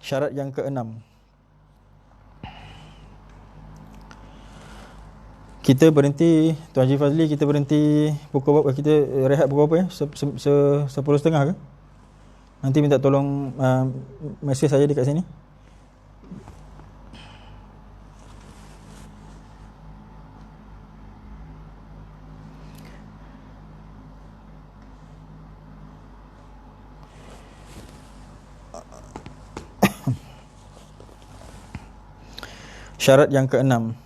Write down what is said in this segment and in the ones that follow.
Syarat yang keenam, kita berhenti, Tuan Haji Fazli, kita berhenti pukul berapa? Kita rehat pukul berapa ya? 10.30 ke? Nanti minta tolong mesej saya dekat sini. Syarat yang keenam,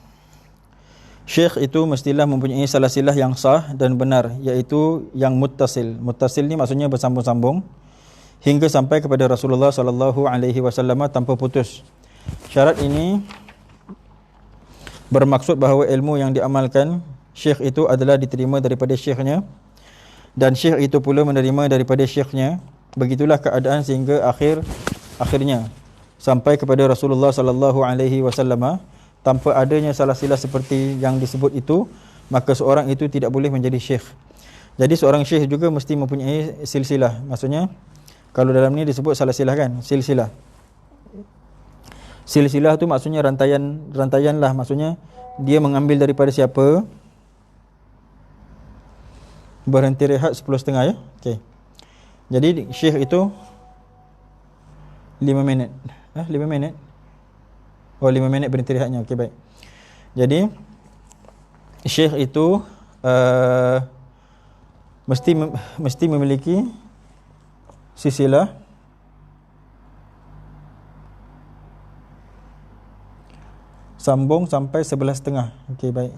syekh itu mestilah mempunyai salasilah yang sah dan benar, iaitu yang muttasil. Muttasil ni maksudnya bersambung-sambung hingga sampai kepada Rasulullah sallallahu alaihi wasallam tanpa putus. Syarat ini bermaksud bahawa ilmu yang diamalkan syekh itu adalah diterima daripada syekhnya, dan syekh itu pula menerima daripada syekhnya. Begitulah keadaan sehingga akhirnya sampai kepada Rasulullah sallallahu alaihi wasallam. Tanpa adanya salah silah seperti yang disebut itu, maka seorang itu tidak boleh menjadi syekh. Jadi seorang syekh juga mesti mempunyai silsilah. Maksudnya kalau dalam ni disebut salah silah kan, silsilah. Silsilah tu maksudnya rantaian lah. Maksudnya dia mengambil daripada siapa. Berhenti rehat 10.30 ya. Okey. Jadi syekh itu 5 minit. 5 minit. Oh, 5 minit berhenti rehatnya. Okey, baik. Jadi syekh itu mesti memiliki silsilah sambung sampai 11.30. Okey, baik.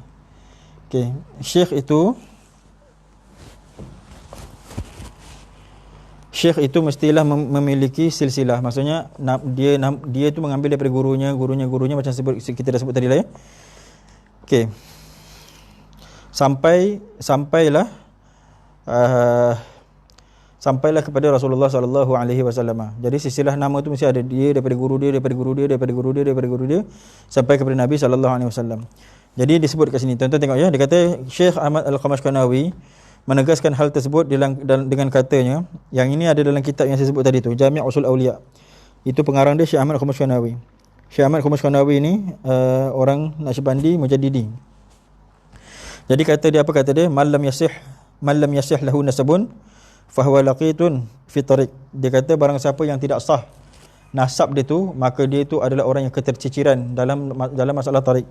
Okey, syekh itu mestilah memiliki silsilah. Maksudnya dia tu mengambil daripada gurunya macam kita dah sebut tadi lah ya. Okey. Sampailah kepada Rasulullah sallallahu alaihi wasallam. Jadi silsilah nama tu mesti ada dia daripada guru dia sampai kepada Nabi sallallahu alaihi wasallam. Jadi disebut kat sini. Tuan-tuan tengok ya, dia kata Syekh Ahmad Al-Qamashkanawi menegaskan hal tersebut dengan katanya, yang ini ada dalam kitab yang saya sebut tadi tu, Jami' Usul Awliya. Itu pengarang dia Syekh Ahmad Al-Qamashkanawi. Syekh Ahmad Al-Qamashkanawi ni orang Naqsybandi Mujaddidi. Jadi kata dia man lam yasih lahu nasabun fahuwa laqitun fi tariq. Dia kata barang siapa yang tidak sah nasab dia tu, maka dia itu adalah orang yang keterciciran dalam masalah tariq.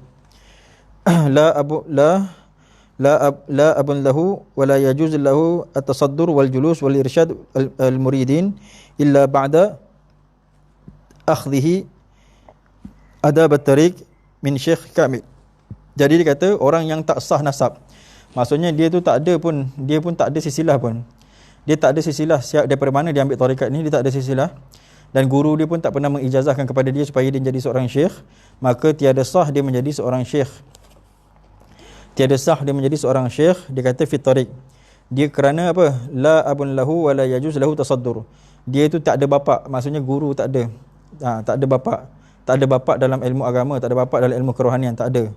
La abun lahu wa la yajuz lahu at-tasaddur wal julus wal irsyad al-muridin illa ba'da akhdhihi adab at-tariq min syekh kamil. Jadi dia kata orang yang tak sah nasab, maksudnya dia pun tak ada silsilah pun. Dia tak ada silsilah daripada mana dia ambil tarekat ni, dia tak ada silsilah, dan guru dia pun tak pernah mengijazahkan kepada dia supaya dia menjadi seorang syekh, maka tiada sah dia menjadi seorang syekh. Dia kata fit tariq. Dia kerana apa? La abun lahu wa la yajuz lahu tasaddur. Dia itu tak ada bapa, maksudnya guru tak ada. Tak ada bapa. Tak ada bapa dalam ilmu agama, tak ada bapa dalam ilmu kerohanian, tak ada.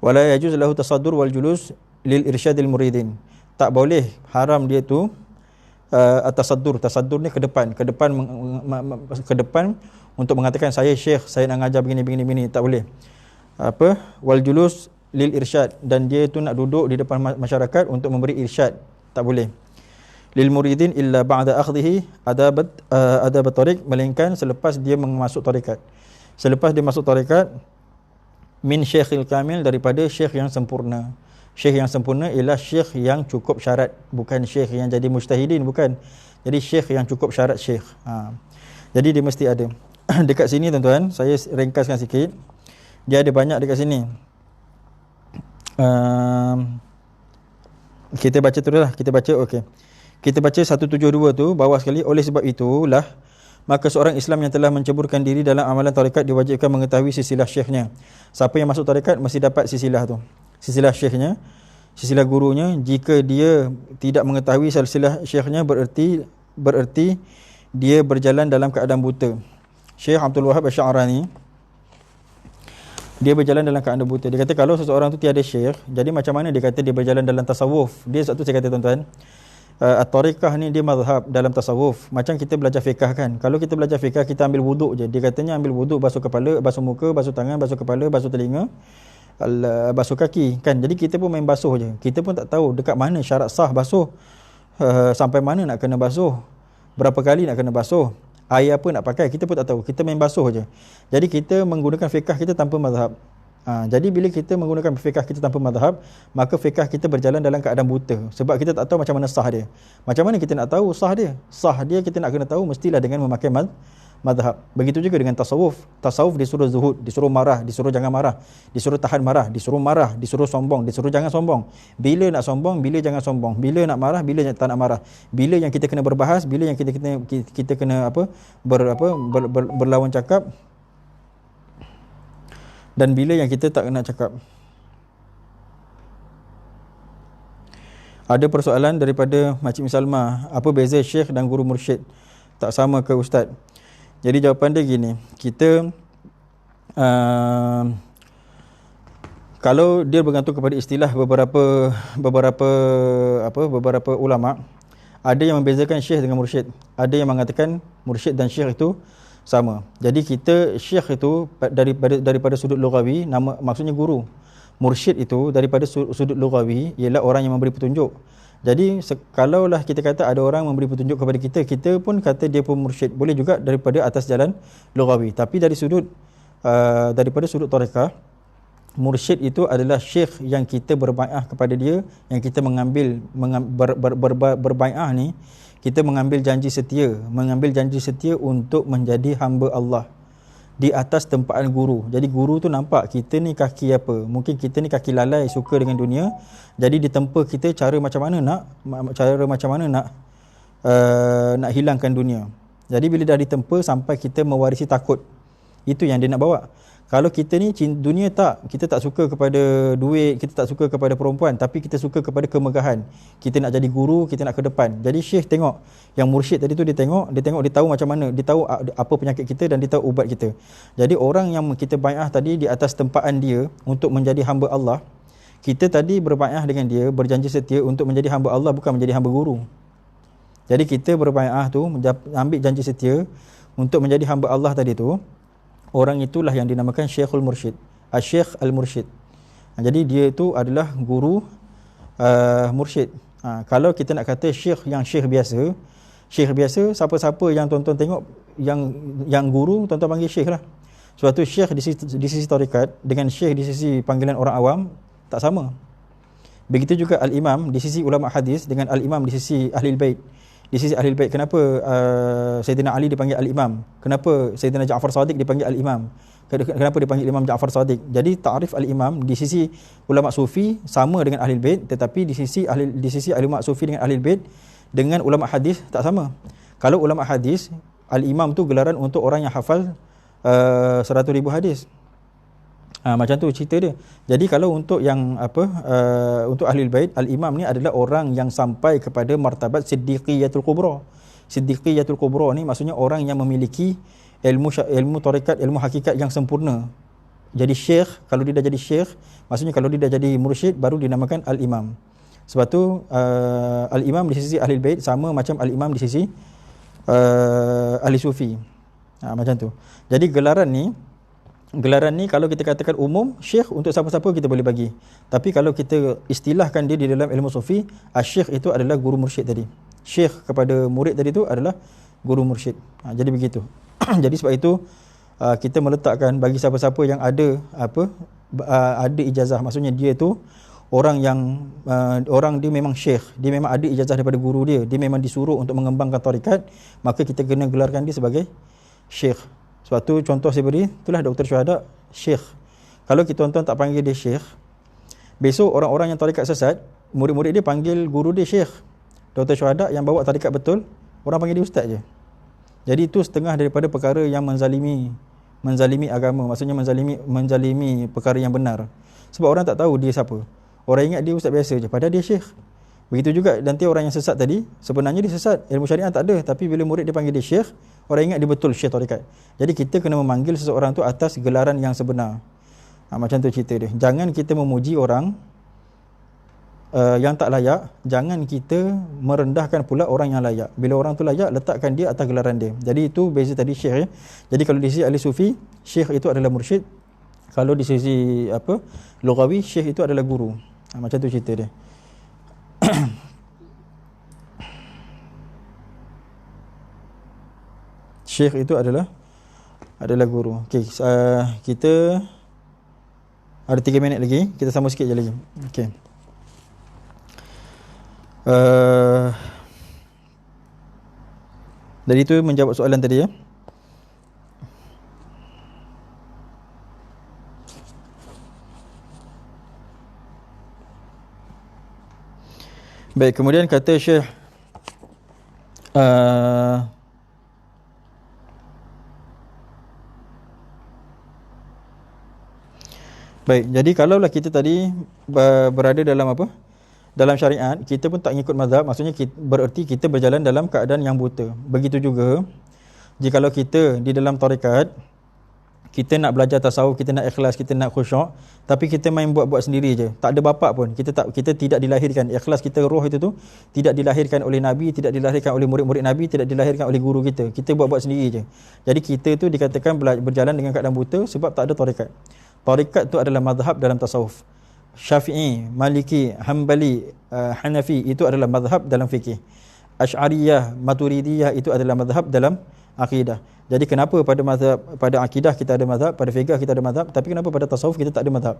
Wa la yajuz lahu tasaddur wal julus lil irsyadil muridin. Tak boleh, haram dia tu at-tasaddur. Tasaddur ni ke depan untuk mengatakan saya syekh, saya nak ngajar begini, tak boleh. Wal julus lil irsyad, dan dia itu nak duduk di depan masyarakat untuk memberi irsyad, tak boleh. Lil muridin illa ba'da akhdhihi adab tariq, melainkan selepas dia masuk tarekat. Selepas dia masuk tarekat min syekhil kamil, daripada syekh yang sempurna. Syekh yang sempurna ialah syekh yang cukup syarat, bukan syekh yang jadi mujtahidin, bukan. Jadi syekh yang cukup syarat syekh. Jadi dia mesti ada. Dekat sini tuan-tuan, saya ringkaskan sikit. Dia ada banyak dekat sini. Kita baca teruslah. Okey. Kita baca 172 tu bawah sekali. Oleh sebab itulah maka seorang Islam yang telah menceburkan diri dalam amalan tarekat diwajibkan mengetahui silsilah syekhnya. Siapa yang masuk tarekat mesti dapat silsilah tu. Silsilah syekhnya, silsilah gurunya. Jika dia tidak mengetahui silsilah syekhnya, berarti dia berjalan dalam keadaan buta. Syekh Abdul Wahab Asy-Sya'rani dia berjalan dalam keadaan buta. Dia kata kalau seseorang tu tiada syekh, jadi macam mana dia kata dia berjalan dalam tasawuf? Dia sebab tu saya kata tuan-tuan, At-tariqah ni dia mazhab dalam tasawuf. Macam kita belajar fiqh kan. Kalau kita belajar fiqh, kita ambil wuduk je. Dia katanya ambil wuduk, basuh kepala, basuh muka, basuh tangan, basuh kepala, basuh telinga, basuh kaki kan. Jadi kita pun main basuh je. Kita pun tak tahu dekat mana syarat sah basuh, sampai mana nak kena basuh, berapa kali nak kena basuh, air apa nak pakai, kita pun tak tahu. Kita main basuh je. Jadi kita menggunakan fiqh kita tanpa mazhab. Jadi bila kita menggunakan fiqh kita tanpa mazhab, maka fiqh kita berjalan dalam keadaan buta. Sebab kita tak tahu macam mana sah dia. Macam mana kita nak tahu sah dia? Sah dia kita nak kena tahu mestilah dengan memakai mazhab. Begitu juga dengan tasawuf. Tasawuf disuruh zuhud, disuruh marah, disuruh jangan marah, disuruh tahan marah, disuruh sombong, disuruh jangan sombong. Bila nak sombong, bila jangan sombong. Bila nak marah, bila tak nak marah. Bila yang kita kena berbahas, bila yang kita kena berlawan cakap, dan bila yang kita tak nak cakap. Ada persoalan daripada Makcik Salma, apa beza syekh dan guru mursyid? Tak sama ke ustaz? Jadi jawapan dia gini, kita kalau dia bergantung kepada istilah beberapa ulama, ada yang membezakan syekh dengan mursyid. Ada yang mengatakan mursyid dan syekh itu sama. Jadi kita syekh itu daripada sudut lughawi, nama maksudnya guru. Mursyid itu daripada sudut lughawi ialah orang yang memberi petunjuk. Jadi kalaulah kita kata ada orang memberi petunjuk kepada kita, kita pun kata dia pun mursyid. Boleh juga daripada atas jalan lughawi. Tapi daripada sudut tarekah, mursyid itu adalah syekh yang kita berbai'ah kepada dia, yang kita berbai'ah ni, kita mengambil janji setia untuk menjadi hamba Allah di atas tempaan guru. Jadi guru tu nampak kita ni kaki apa, mungkin kita ni kaki lalai, suka dengan dunia. Jadi ditempa kita cara macam mana nak hilangkan dunia. Jadi bila dah ditempa sampai kita mewarisi takut, itu yang dia nak bawa. Kalau kita ni dunia kita tak suka kepada duit, kita tak suka kepada perempuan, tapi kita suka kepada kemegahan. Kita nak jadi guru, kita nak ke depan. Jadi syekh tengok, yang mursyid tadi tu dia tahu macam mana, dia tahu apa penyakit kita dan dia tahu ubat kita. Jadi orang yang kita bai'ah tadi di atas tempaan dia untuk menjadi hamba Allah, kita tadi berbai'ah dengan dia, berjanji setia untuk menjadi hamba Allah, bukan menjadi hamba guru. Jadi kita berbai'ah tu, ambil janji setia untuk menjadi hamba Allah tadi tu. Orang itulah yang dinamakan Syekhul Mursyid, Syekh Al-Mursyid. Jadi dia itu adalah guru mursyid. Kalau kita nak kata syekh biasa, siapa-siapa yang tuan-tuan tengok yang guru, tuan-tuan panggil syekh lah. Suatu syekh di sisi tarikat dengan syekh di sisi panggilan orang awam tak sama. Begitu juga al-imam di sisi ulama hadis dengan al-imam di sisi ahli bait. Di sisi ahli bait, kenapa Sayyidina Ali dipanggil al-imam? Kenapa Sayyidina Ja'far Shadiq dipanggil al-imam? Kenapa dipanggil Imam Ja'far Shadiq? Jadi ta'rif al-imam di sisi ulama sufi sama dengan ahli bait, tetapi di sisi ulama sufi dengan ahli bait dengan ulama hadis tak sama. Kalau ulama hadis, al-imam tu gelaran untuk orang yang hafal 100,000 hadis. Macam tu cerita dia. Jadi kalau untuk yang untuk ahli bait, al-imam ni adalah orang yang sampai kepada martabat siddiqiyatul kubra. Siddiqiyatul kubra ni maksudnya orang yang memiliki ilmu tarekat, ilmu hakikat yang sempurna. Jadi syekh, kalau dia dah jadi syekh, maksudnya kalau dia dah jadi mursyid, baru dinamakan al-imam. Sebab tu al-imam di sisi ahli bait sama macam al-imam di sisi ahli sufi. Macam tu. Jadi gelaran ni kalau kita katakan umum, syekh untuk siapa-siapa kita boleh bagi. Tapi kalau kita istilahkan dia di dalam ilmu sufi, syekh itu adalah guru mursyid tadi. Syekh kepada murid tadi itu adalah guru mursyid. Jadi begitu. Jadi sebab itu kita meletakkan bagi siapa-siapa yang ada ijazah, maksudnya dia tu orang dia memang syekh, dia memang ada ijazah daripada guru dia memang disuruh untuk mengembangkan tarikat, maka kita kena gelarkan dia sebagai syekh. Sebab tu contoh saya beri, itulah Dr. Syuhada, syekh. Kalau kita tuan-tuan tak panggil dia syekh, besok orang-orang yang tarikat sesat, murid-murid dia panggil guru dia syekh. Dr. Syuhada yang bawa tarikat betul, orang panggil dia ustaz je. Jadi itu setengah daripada perkara yang menzalimi agama, maksudnya menzalimi perkara yang benar. Sebab orang tak tahu dia siapa. Orang ingat dia ustaz biasa je, padahal dia syekh. Begitu juga nanti orang yang sesat tadi, sebenarnya dia sesat, ilmu syariah tak ada, tapi bila murid dia panggil dia syekh, orang ingat dia betul syekh tarikat. Jadi kita kena memanggil seseorang tu atas gelaran yang sebenar. Macam tu cerita dia. Jangan kita memuji orang yang tak layak, jangan kita merendahkan pula orang yang layak. Bila orang tu layak, letakkan dia atas gelaran dia. Jadi itu beza tadi syekh ya. Jadi kalau di sisi ahli sufi, syekh itu adalah mursyid. Kalau di sisi apa, lughawi, syekh itu adalah guru. Macam tu cerita dia. Syekh itu adalah guru. Okey, kita ada 3 minit lagi. Kita sambung sikit je lagi. Okey. Jadi itu menjawab soalan tadi ya. Baik, kemudian kata Syekh baik, jadi kalaulah kita tadi berada dalam apa? Dalam syariat, kita pun tak ngikut mazhab, maksudnya bererti kita berjalan dalam keadaan yang buta. Begitu juga jikalau kita di dalam tarekat, kita nak belajar tasawuf, kita nak ikhlas, kita nak khusyuk, tapi kita main buat-buat sendiri je. Tak ada bapak pun. Kita tidak dilahirkan. Ikhlas kita, roh itu tu tidak dilahirkan oleh Nabi, tidak dilahirkan oleh murid-murid Nabi, tidak dilahirkan oleh guru kita. Kita buat-buat sendiri je. Jadi kita tu dikatakan berjalan dengan keadaan buta sebab tak ada tarekat. Tarekat tu adalah mazhab dalam tasawuf. Syafi'i, Maliki, Hanbali, Hanafi itu adalah mazhab dalam fikih. Asy'ariyah, Maturidiyah itu adalah mazhab dalam akidah. Jadi kenapa pada mazhab, pada akidah kita ada mazhab, pada fiqh kita ada mazhab, tapi kenapa pada tasawuf kita tak ada mazhab?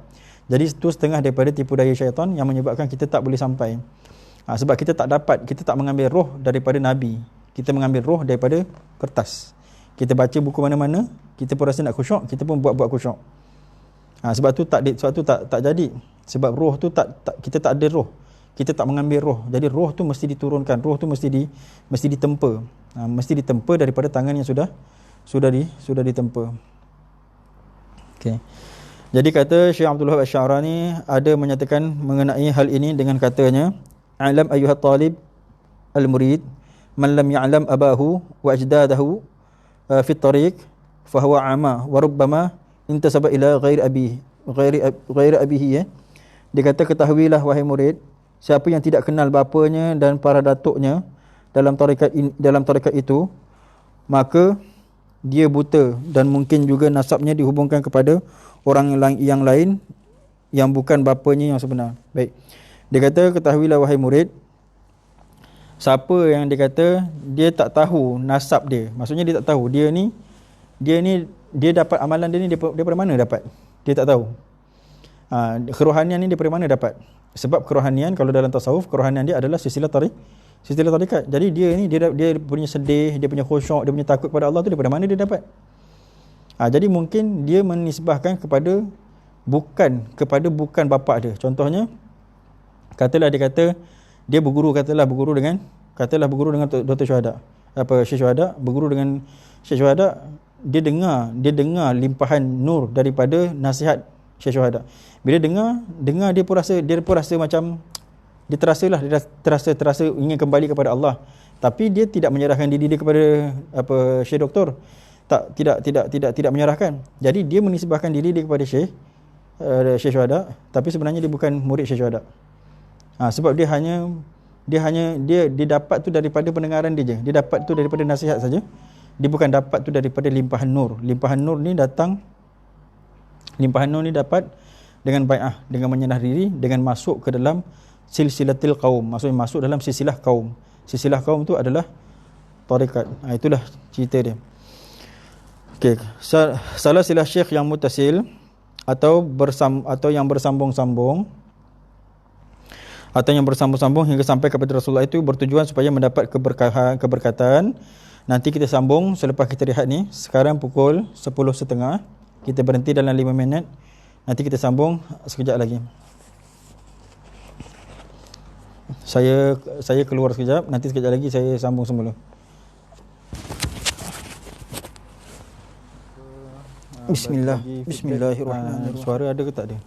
Jadi itu setengah daripada tipu daya syaitan yang menyebabkan kita tak boleh sampai. Sebab kita tak dapat, kita tak mengambil roh daripada Nabi. Kita mengambil roh daripada kertas. Kita baca buku mana-mana, kita pun rasa nak khusyuk, kita pun buat-buat khusyuk. Sebab tu tak jadi. Sebab roh tu kita tak ada roh. Kita tak mengambil roh. Jadi roh tu mesti diturunkan, roh tu mesti ditempa. Mesti ditempa daripada tangan yang sudah ditempa. Okey. Jadi kata Syekh Abdul Wahab Asy-Sya'rani ada menyatakan mengenai hal ini dengan katanya, "Alam ayyuhat talib al-murid, man lam ya'lam abahu wa ajdadahu fi at-tariq fa huwa 'ama wa rubbama intasaba ila ghairi abihi." Dia kata, ketahuilah wahai murid, siapa yang tidak kenal bapanya dan para datuknya dalam tarekat itu, maka dia buta dan mungkin juga nasabnya dihubungkan kepada orang yang lain yang bukan bapanya yang sebenar. Baik. Dia kata, ketahuilah wahai murid, siapa yang dia kata dia tak tahu nasab dia. Maksudnya dia tak tahu dia dapat amalan dia ni daripada mana dapat? Dia tak tahu. Kerohanian ni daripada mana dapat? Sebab kerohanian, kalau dalam tasawuf, kerohanian dia adalah silsilah tarikat. Jadi dia punya sedih, dia punya khusyuk, dia punya takut kepada Allah tu daripada mana dia dapat? Jadi mungkin dia menisbahkan kepada bukan bapa dia. Contohnya, dia berguru dengan Dr. Syuhada. Syekh Syuhada, berguru dengan Syekh Syuhada, dia dengar limpahan nur daripada nasihat Syekh Syuhada. Bila dengar dia pun rasa macam dia terasa ingin kembali kepada Allah. Tapi dia tidak menyerahkan diri dia kepada Syekh Doktor. Tidak menyerahkan. Jadi dia menisbahkan diri dia kepada Syekh Syuhada, tapi sebenarnya dia bukan murid Syekh Syuhada. Sebab dia dapat tu daripada pendengaran dia je. Dia dapat tu daripada nasihat saja. Dia bukan dapat tu daripada limpahan nur. Limpahan nur ni dapat dengan bai'ah, dengan menyerah diri, dengan masuk ke dalam silsilatil qaum. Maksudnya masuk dalam silsilah kaum. Silsilah kaum tu adalah tarekat. Itulah cerita dia. Okey, salah silah syekh yang mutasil atau yang bersambung-sambung hingga sampai kepada Rasulullah itu bertujuan supaya mendapat keberkatan. Nanti kita sambung selepas kita rehat ni. Sekarang pukul 10.30. Kita berhenti dalam 5 minit. Nanti kita sambung sekejap lagi. Saya keluar sekejap. Nanti sekejap lagi saya sambung semula. Bismillahirrahmanirrahim. Suara ada ke tak ada?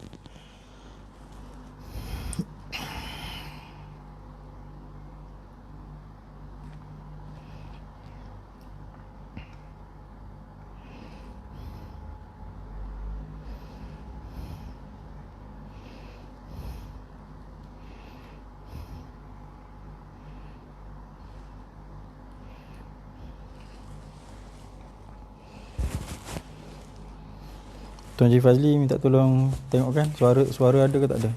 Tuan Haji Fazli minta tolong tengokkan suara ada ke tak ada.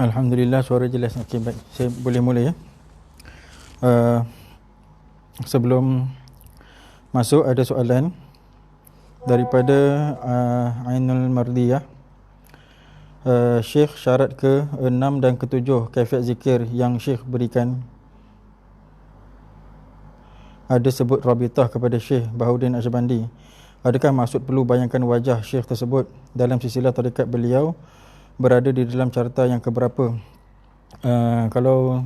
Alhamdulillah, suara jelas. Okey, baik. Saya boleh mula ya. Sebelum masuk ada soalan daripada Ainul Mardiyah. Syekh, syarat ke-6 dan ke-7 kaifiat zikir yang Syekh berikan, ada sebut rabitah kepada Syekh Bahaudin Naqsyabandi. Adakah maksud perlu bayangkan wajah Syekh tersebut dalam silsilah tarekat beliau berada di dalam carta yang keberapa? Kalau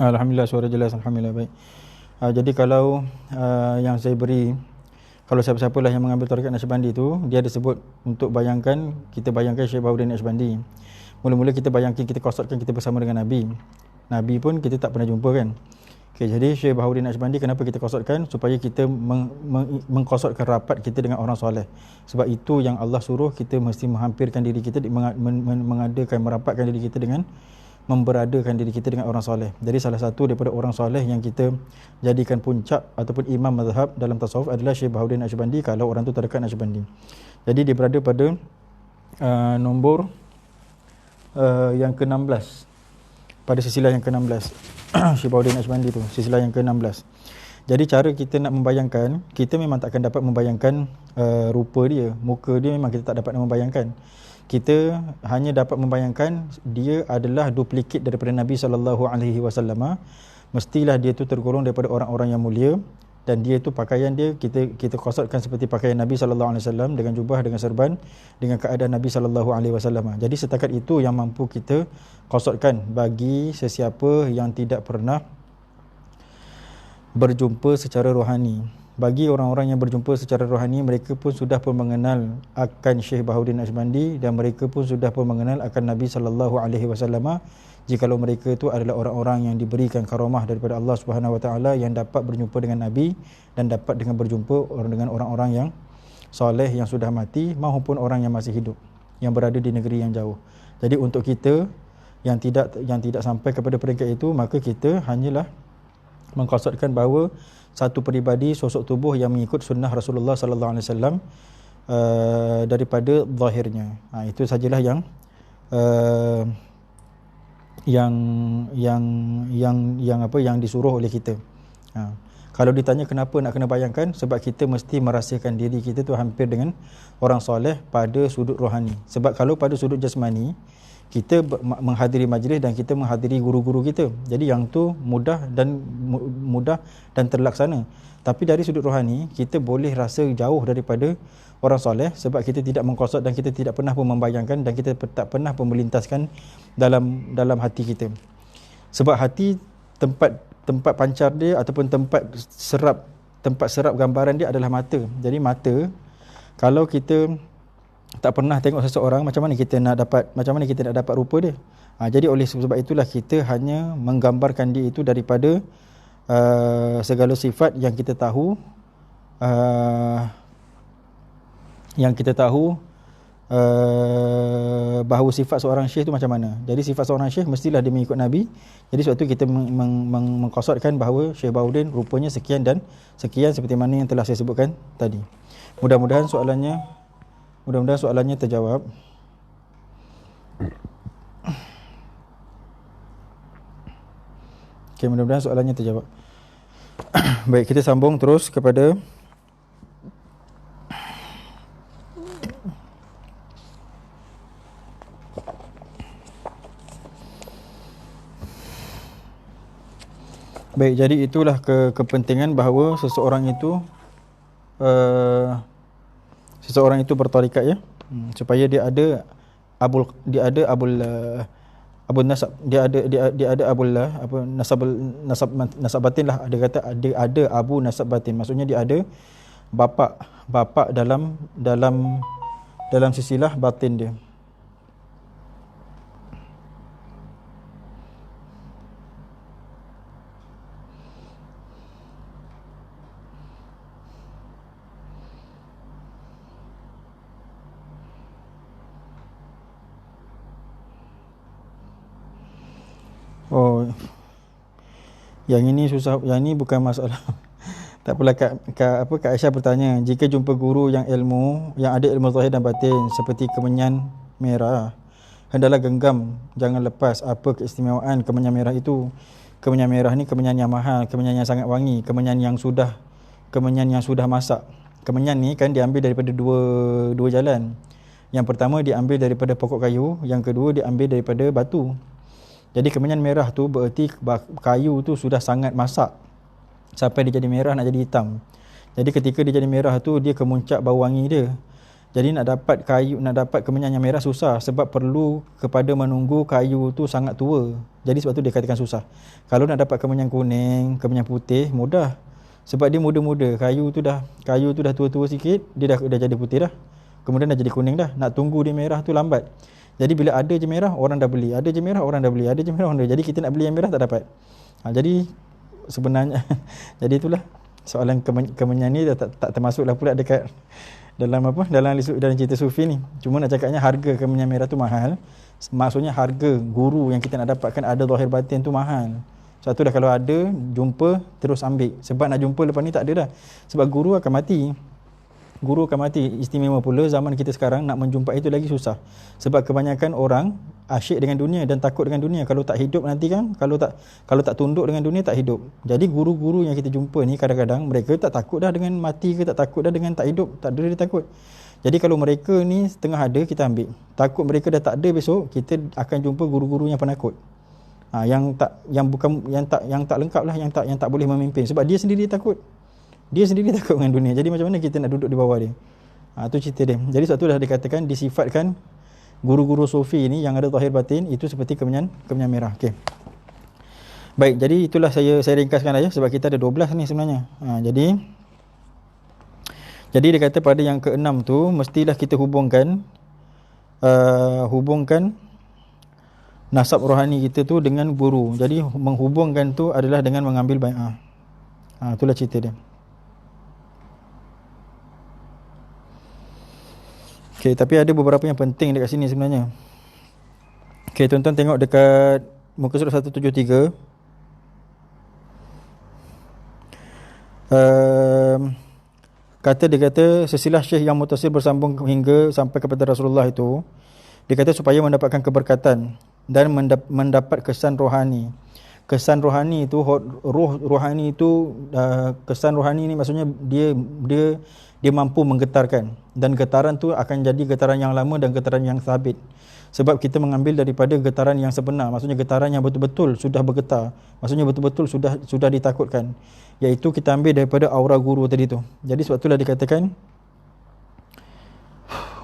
Alhamdulillah, suara jelas. Alhamdulillah, baik. Jadi kalau yang saya beri, kalau siapa-siapalah yang mengambil tarekat Naqsyabandi tu, dia ada sebut untuk bayangkan, kita bayangkan Syekh Bahaudin Naqsyabandi. Mula-mula kita bayangkan, kita kosotkan kita bersama dengan Nabi. Nabi pun kita tak pernah jumpa kan. Okay, jadi Syekh Bahaudin Naqsyabandi kenapa kita kosotkan? Supaya kita mengkosotkan rapat kita dengan orang soleh. Sebab itu yang Allah suruh kita mesti menghampirkan diri kita, mengadakan, merapatkan diri kita dengan, memberadakan diri kita dengan orang soleh. Jadi salah satu daripada orang soleh yang kita jadikan puncak ataupun imam mazhab dalam tasawuf adalah Syekh Bahaudin Naqsyabandi, kalau orang tu tarekat Naqsyabandi. Jadi dia berada pada nombor yang ke-16, pada silsilah yang ke-16. Syekh Bahaudin Naqsyabandi tu, silsilah yang ke-16. Jadi cara kita nak membayangkan, kita memang takkan dapat membayangkan rupa dia, muka dia memang kita tak dapat membayangkan. Kita hanya dapat membayangkan dia adalah duplikat daripada Nabi SAW. Mestilah dia tu tergolong daripada orang-orang yang mulia, dan dia tu pakaian dia kita kosotkan seperti pakaian Nabi SAW, dengan jubah, dengan serban, dengan keadaan Nabi SAW. Jadi setakat itu yang mampu kita kosotkan bagi sesiapa yang tidak pernah berjumpa secara rohani. Bagi orang-orang yang berjumpa secara rohani, mereka pun sudah pun mengenal akan Syekh Bahaudin Naqsyabandi, dan mereka pun sudah pun mengenal akan Nabi SAW, jikalau mereka itu adalah orang-orang yang diberikan karamah daripada Allah Subhanahu Wa Taala, yang dapat berjumpa dengan Nabi dan dapat dengan berjumpa dengan orang-orang yang soleh yang sudah mati maupun orang yang masih hidup yang berada di negeri yang jauh. Jadi untuk kita yang tidak sampai kepada peringkat itu, maka kita hanyalah mengkosotkan bahawa satu peribadi, sosok tubuh yang mengikut sunnah Rasulullah sallallahu alaihi wasallam daripada zahirnya. Itu sajalah yang disuruh oleh kita. Kalau ditanya kenapa nak kena bayangkan, sebab kita mesti merasakan diri kita tu hampir dengan orang soleh pada sudut rohani. Sebab kalau pada sudut jasmani, kita menghadiri majlis dan kita menghadiri guru-guru kita, jadi yang tu mudah dan terlaksana. Tapi dari sudut rohani, kita boleh rasa jauh daripada orang soleh, sebab kita tidak mengkosot dan kita tidak pernah pun membayangkan, dan kita tak pernah pun melintaskan dalam hati kita. Sebab hati tempat pancar dia ataupun tempat serap gambaran dia adalah mata. Jadi mata, kalau kita tak pernah tengok seseorang, macam mana kita nak dapat rupa dia? Jadi oleh sebab itulah kita hanya menggambarkan dia itu daripada segala sifat yang kita tahu, bahawa sifat seorang syekh itu macam mana. Jadi sifat seorang syekh mestilah dia mengikut Nabi. Jadi sebab itu kita mengkosotkan bahawa Syekh Bahaudin rupanya sekian dan sekian, seperti mana yang telah saya sebutkan tadi. Mudah-mudahan soalannya terjawab. Okey, mudah-mudahan soalannya terjawab. Baik, kita sambung terus kepada baik, jadi itulah kepentingan bahawa seseorang itu bertarikat, ya, supaya dia ada nasab batin lah. Ada kata ada abu nasab batin, maksudnya dia ada bapa dalam dalam silsilah batin dia. Oh, yang ini susah, yang ini bukan masalah. Tak apalah, Kak Aisyah bertanya, jika jumpa guru yang ada ilmu zahir dan batin seperti kemenyan merah, hendaklah genggam, jangan lepas. Apa keistimewaan kemenyan merah itu? Kemenyan merah ni kemenyan yang mahal, kemenyan yang sangat wangi, kemenyan yang sudah masak. Kemenyan ni kan diambil daripada dua jalan. Yang pertama diambil daripada pokok kayu, yang kedua diambil daripada batu. Jadi kemenyan merah tu bererti kayu tu sudah sangat masak sampai dia jadi merah, nak jadi hitam. Jadi ketika dia jadi merah tu, dia kemuncak bau wangi dia. Jadi nak dapat kemenyan yang merah susah, sebab perlu kepada menunggu kayu tu sangat tua. Jadi sebab tu dia katakan susah. Kalau nak dapat kemenyan kuning, kemenyan putih, mudah. Sebab dia muda-muda, kayu tu dah tua-tua sikit, dia dah jadi putih dah. Kemudian dah jadi kuning dah. Nak tunggu dia merah tu lambat. Jadi bila ada je merah, orang dah beli. Ada je merah, orang dah beli. Ada je merah, orang dah. Jadi kita nak beli yang merah tak dapat. Jadi sebenarnya jadi itulah soalan kemenyan ni tak termasuklah pula dekat dalam cerita sufi ni. Cuma nak cakapnya harga kemenyan merah tu mahal. Maksudnya harga guru yang kita nak dapatkan ada zahir batin tu mahal. Satu dah, kalau ada jumpa terus ambil. Sebab nak jumpa lepas ni tak ada dah. Sebab guru akan mati. Istimewa pula zaman kita sekarang, nak menjumpai itu lagi susah. Sebab kebanyakan orang asyik dengan dunia dan takut dengan dunia. Kalau tak hidup nanti kan, kalau tak tunduk dengan dunia, tak hidup. Jadi guru-guru yang kita jumpa ni kadang-kadang mereka tak takut dah dengan mati ke, tak takut dah dengan tak hidup, tak ada dia takut. Jadi kalau mereka ni setengah ada, kita ambil. Takut mereka dah tak ada besok, kita akan jumpa guru-guru yang penakut. Yang tak lengkap lah, yang tak boleh memimpin sebab dia sendiri takut. Dia sendiri takut dengan dunia. Jadi macam mana kita nak duduk di bawah dia? Tu cerita dia. Jadi sebab tu dah dikatakan, disifatkan guru-guru sufi ni yang ada zahir batin itu seperti kemenyan merah. Okey. Baik, jadi itulah saya ringkaskan aja sebab kita ada 12 ni sebenarnya. Jadi dia kata pada yang ke-6 tu mestilah kita hubungkan nasab rohani kita tu dengan guru. Jadi menghubungkan tu adalah dengan mengambil bai'ah. Itulah cerita dia. Okey, tapi ada beberapa yang penting dekat sini sebenarnya. Okey, tuan-tuan tengok dekat muka surat 173. Dia kata silsilah syekh yang mutasil bersambung hingga sampai kepada Rasulullah itu, dia kata supaya mendapatkan keberkatan dan mendapat kesan rohani. Kesan rohani itu, rohani itu, kesan rohani ni maksudnya dia mampu menggetarkan, dan getaran tu akan jadi getaran yang lama dan getaran yang sabit. Sebab kita mengambil daripada getaran yang sebenar, maksudnya getaran yang betul-betul sudah bergetar, maksudnya betul-betul sudah ditakutkan, iaitu kita ambil daripada aura guru tadi tu. Jadi sebab itulah dikatakan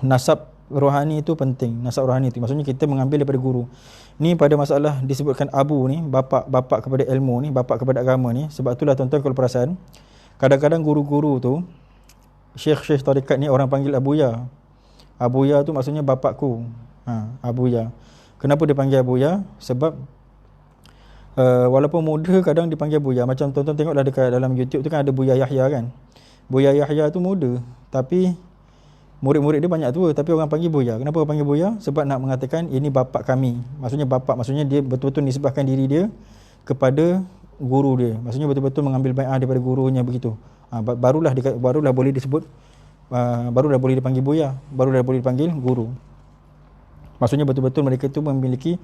nasab rohani itu penting. Nasab rohani itu maksudnya kita mengambil daripada guru. Ni pada masalah disebutkan abu ni, bapa kepada ilmu ni, bapa kepada agama ni. Sebab itulah tuan-tuan kalau perasan, kadang-kadang guru-guru tu, syekh-syekh tarikat ni orang panggil Abuya. Abuya tu maksudnya bapakku. Abuya. Kenapa dia panggil Abuya? Sebab walaupun muda kadang dipanggil Buya. Macam tuan-tuan tengoklah dekat dalam YouTube tu kan ada Buya Yahya kan. Buya Yahya tu muda, tapi murid-murid dia banyak tua, tapi orang panggil Buya. Kenapa orang panggil Buya? Sebab nak mengatakan ini bapak kami. Maksudnya dia betul-betul nisbahkan diri dia kepada guru dia. Maksudnya betul-betul mengambil bai'ah daripada gurunya begitu. Barulah boleh disebut, barulah boleh dipanggil Buya, barulah boleh dipanggil guru. Maksudnya betul-betul mereka tu memiliki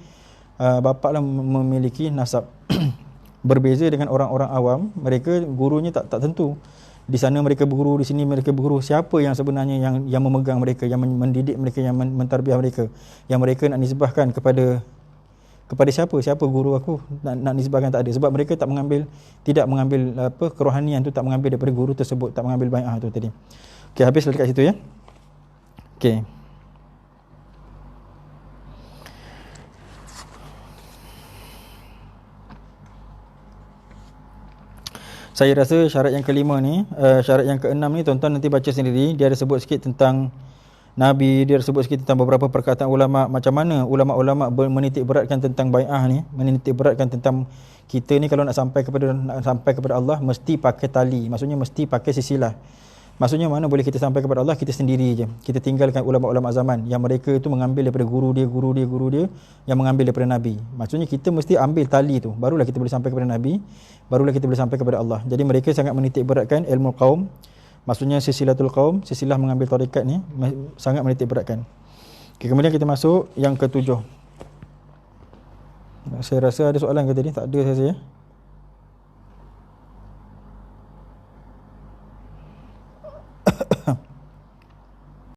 bapa lah, memiliki nasab. Berbeza dengan orang-orang awam, mereka gurunya tak tentu. Di sana mereka berguru, di sini mereka berguru. Siapa yang sebenarnya yang memegang mereka, yang mendidik mereka, yang mentarbiah mereka, yang mereka nak nisbahkan kepada siapa guru aku nak nisbahkan, tak ada. Sebab mereka tidak mengambil kerohanian tu, tak mengambil daripada guru tersebut, tak mengambil bai'ah tu tadi. Okey, habis dekat situ ya. Okey. Saya rasa syarat yang kelima ni, syarat yang keenam ni tuan-tuan nanti baca sendiri. Dia ada sebut sikit tentang Nabi dia sebut sikit tentang beberapa perkataan ulama, macam mana ulama-ulama menitik beratkan tentang bai'ah ni, menitik beratkan tentang kita ni kalau nak sampai kepada Allah mesti pakai tali, maksudnya mesti pakai silsilah. Maksudnya mana boleh kita sampai kepada Allah kita sendiri je. Kita tinggalkan ulama-ulama zaman yang mereka itu mengambil daripada guru dia yang mengambil daripada Nabi. Maksudnya kita mesti ambil tali tu, barulah kita boleh sampai kepada Nabi, barulah kita boleh sampai kepada Allah. Jadi mereka sangat menitik beratkan ilmu qaum. Maksudnya silsilatul qaum, silsilah mengambil tarekat ni sangat menitik beratkan. Okay, kemudian kita masuk yang ketujuh. Saya rasa ada soalan ke tadi? Tak ada saya rasa ya.